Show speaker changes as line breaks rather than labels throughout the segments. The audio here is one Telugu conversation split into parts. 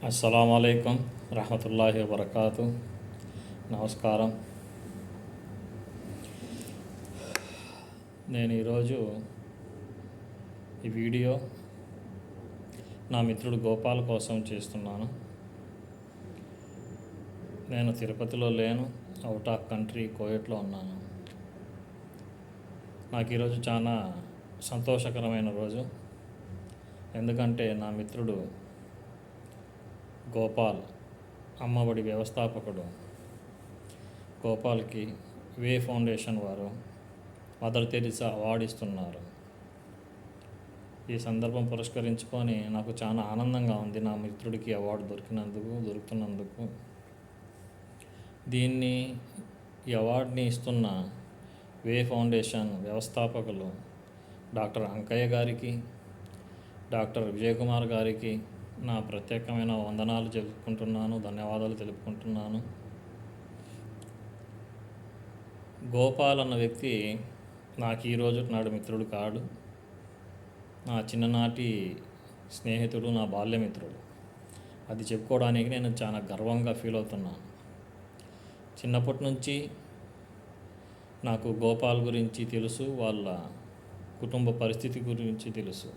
అస్సలాముఅలైకుం రహమతుల్లాహి వబర్కాతు. నమస్కారం. నేను ఈరోజు ఈ వీడియో నా మిత్రుడు గోపాల్ కోసం చేస్తున్నాను. నేను తిరుపతిలో లేను, అవుట్ ఆఫ్ కంట్రీ కోయట్లో ఉన్నాను. నాకు ఈరోజు చాలా సంతోషకరమైన రోజు. ఎందుకంటే నా మిత్రుడు గోపాల్ అమ్మఒడి వ్యవస్థాపకుడు గోపాల్కి వే ఫౌండేషన్ వారు మదర్ తెరిసా అవార్డు ఇస్తున్నారు. ఈ సందర్భం పురస్కరించుకొని నాకు చాలా ఆనందంగా ఉంది. నా మిత్రుడికి అవార్డు దొరుకుతున్నందుకు ఈ అవార్డుని ఇస్తున్న వే ఫౌండేషన్ వ్యవస్థాపకులు డాక్టర్ అంకయ్య గారికి, డాక్టర్ విజయకుమార్ గారికి నా ప్రత్యేకమైన వందనాలు చెప్పుకుంటున్నాను, ధన్యవాదాలు తెలుపుకుంటున్నాను. గోపాల్ అన్న వ్యక్తి నాకు ఈరోజు నాడు మిత్రుడు కాడు, నా చిన్ననాటి స్నేహితుడు, నా బాల్యమిత్రుడు. అది చెప్పుకోవడానికి నేను చాలా గర్వంగా ఫీల్ అవుతున్నాను. చిన్నప్పటి నుంచి నాకు గోపాల్ గురించి తెలుసు, వాళ్ళ కుటుంబ పరిస్థితి గురించి తెలుసు.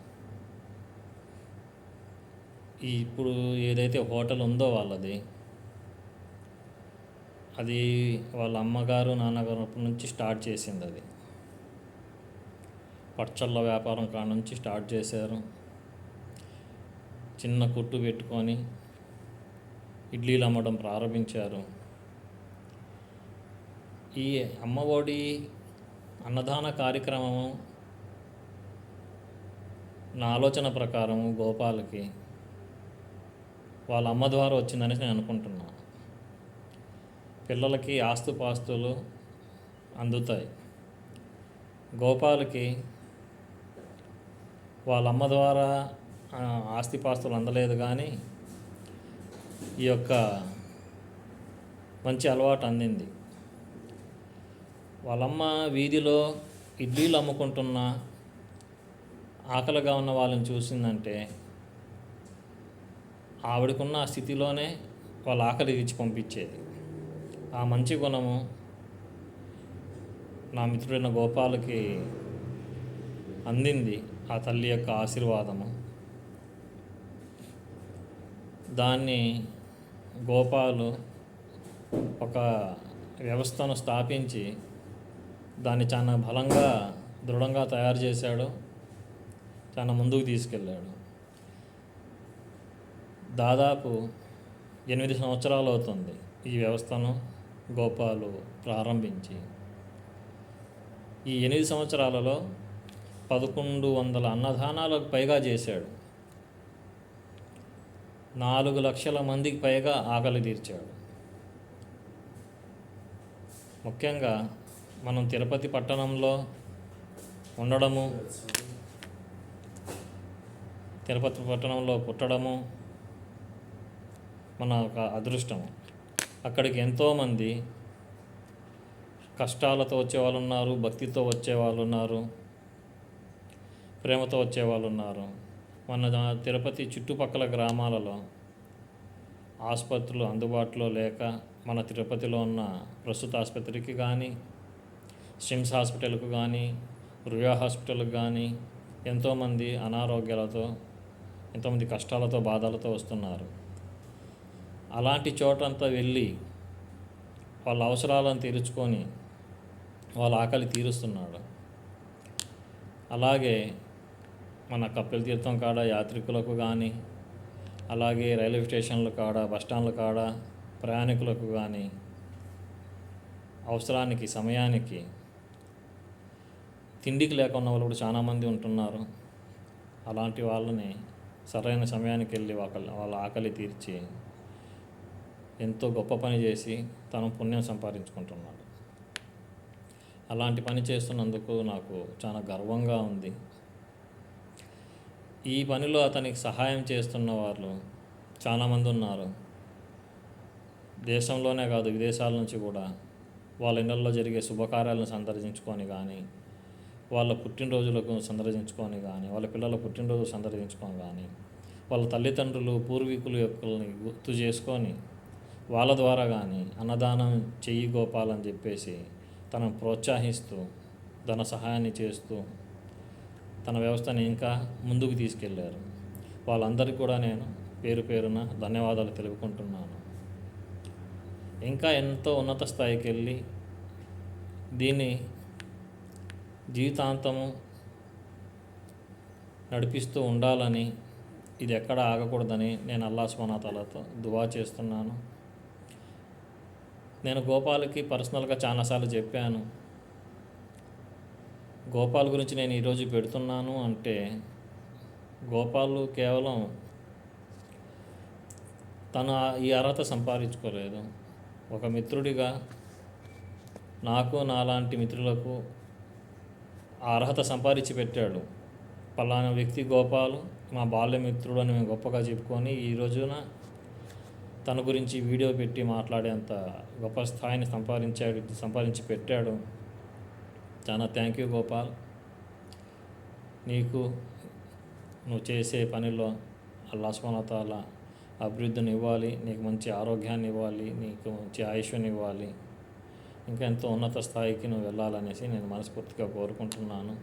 ఇప్పుడు ఏదైతే హోటల్ ఉందో వాళ్ళది, అది వాళ్ళ అమ్మగారు నాన్నగారు నుంచి స్టార్ట్ చేసింది. అది పచ్చళ్ళ వ్యాపారం కాడ నుంచి స్టార్ట్ చేశారు. చిన్న కొట్టు పెట్టుకొని ఇడ్లీలు అమ్మడం ప్రారంభించారు. ఈ అమ్మఒడి అన్నదాన కార్యక్రమము నా ఆలోచన ప్రకారం గోపాల్కి వాళ్ళ అమ్మ ద్వారా వచ్చిందని నేను అనుకుంటున్నాను. పిల్లలకి ఆస్తుపాస్తులు అందుతాయి, గోపాల్కి వాళ్ళ అమ్మ ద్వారా ఆస్తిపాస్తులు అందలేదు, కానీ ఈ యొక్క మంచి అలవాటు అందింది. వాళ్ళమ్మ వీధిలో ఇడ్లీలు అమ్ముకుంటున్న ఆకలిగా ఉన్న వాళ్ళని చూసిందంటే ఆవిడకున్న స్థితిలోనే వాళ్ళ ఆకలి తీర్చి పంపించేది. ఆ మంచి గుణము నా మిత్రుడైన గోపాల్కి అందింది, ఆ తల్లి యొక్క ఆశీర్వాదము. దాన్ని గోపాలు ఒక వ్యవస్థను స్థాపించి దాన్ని చాలా బలంగా దృఢంగా తయారు చేశాడు, చాలా ముందుకు తీసుకెళ్ళాడు. దాదాపు 8 సంవత్సరాలు అవుతుంది ఈ వ్యవస్థను గోపాలు ప్రారంభించి. ఈ 8 సంవత్సరాలలో 1100 అన్నదానాలకు పైగా చేశాడు. 4 లక్షల మందికి పైగా ఆకలి తీర్చాడు. ముఖ్యంగా మనం తిరుపతి పట్టణంలో ఉండడము, తిరుపతి పట్టణంలో పుట్టడము మన ఒక అదృష్టము. అక్కడికి ఎంతోమంది కష్టాలతో వచ్చేవాళ్ళు ఉన్నారు, భక్తితో వచ్చేవాళ్ళు ఉన్నారు, ప్రేమతో వచ్చేవాళ్ళు ఉన్నారు. మన తిరుపతి చుట్టుపక్కల గ్రామాలలో ఆసుపత్రులు అందుబాటులో లేక మన తిరుపతిలో ఉన్న ప్రస్తుత ఆసుపత్రికి కానీ, స్టిమ్స్ హాస్పిటల్కు కానీ, రుయా హాస్పిటల్కి కానీ ఎంతోమంది అనారోగ్యాలతో, ఎంతోమంది కష్టాలతో బాధలతో వస్తున్నారు. అలాంటి చోటంతా వెళ్ళి వాళ్ళ అవసరాలను తీర్చుకొని వాళ్ళ ఆకలి తీరుస్తున్నాడు. అలాగే మన కపిల తీర్థం కాడ యాత్రికులకు కానీ, అలాగే రైల్వే స్టేషన్ల కాడ, బస్టాండ్ల కాడ ప్రయాణికులకు కానీ అవసరానికి సమయానికి తిండికి లేకున్న వాళ్ళు కూడా చాలామంది ఉంటున్నారు. అలాంటి వాళ్ళని సరైన సమయానికి వెళ్ళి వాళ్ళ ఆకలి తీర్చి ఎంతో గొప్ప పని చేసి తను పుణ్యం సంపాదించుకుంటున్నాడు. అలాంటి పని చేస్తున్నందుకు నాకు చాలా గర్వంగా ఉంది. ఈ పనిలో అతనికి సహాయం చేస్తున్న వాళ్ళు చాలామంది ఉన్నారు. దేశంలోనే కాదు, విదేశాల నుంచి కూడా వాళ్ళ ఇళ్ళల్లో జరిగే శుభకార్యాలను సందర్శించుకొని కానీ, వాళ్ళ పుట్టినరోజులకు సందర్శించుకొని కానీ, వాళ్ళ పిల్లల పుట్టినరోజు సందర్శించుకొని కానీ వాళ్ళ తల్లిదండ్రులు పూర్వీకులు యొక్కల్ని గుర్తు చేసుకొని వాళ్ళ ద్వారా కానీ అన్నదానం చెయ్యి గోపాల్ అని చెప్పేసి తనను ప్రోత్సహిస్తూ ధన సహాయాన్ని చేస్తూ తన వ్యవస్థని ఇంకా ముందుకు తీసుకెళ్లారు. వాళ్ళందరికీ కూడా నేను పేరు పేరున ధన్యవాదాలు తెలుపుకుంటున్నాను. ఇంకా ఎంతో ఉన్నత స్థాయికి వెళ్ళి దీన్ని జీవితాంతము నడిపిస్తూ ఉండాలని, ఇది ఎక్కడ ఆగకూడదని నేను అల్లాహ్ సుబ్హానహు వ తఆలాతో దువా చేస్తున్నాను. నేను గోపాల్కి పర్సనల్గా చాలాసార్లు చెప్పాను. గోపాల్ గురించి నేను ఈరోజు పెడుతున్నాను అంటే గోపాల్ కేవలం తను ఈ అర్హత సంపాదించుకోలేదు. ఒక మిత్రుడిగా నాకు నాలాంటి మిత్రులకు ఆ అర్హత సంపాదించి పెట్టాడు. పలానా వ్యక్తి గోపాల్ మా బాల్యమిత్రుడు అని మేము గొప్పగా చెప్పుకొని ఈ రోజున తన గురించి వీడియో పెట్టి మాట్లాడేంత గొప్ప స్థాయిని సంపాదించి పెట్టాడు. చాలా థ్యాంక్ యూ గోపాల్. నీకు నువ్వు చేసే పనిలో అల్లాహ్ సుబ్హానహు వ తఆలా అభివృద్ధిని ఇవ్వాలి, నీకు మంచి ఆరోగ్యాన్ని ఇవ్వాలి, నీకు మంచి ఆయుష్ని ఇవ్వాలి, ఇంకా ఎంతో ఉన్నత స్థాయికి నువ్వు వెళ్ళాలనేసి నేను మనస్ఫూర్తిగా కోరుకుంటున్నాను.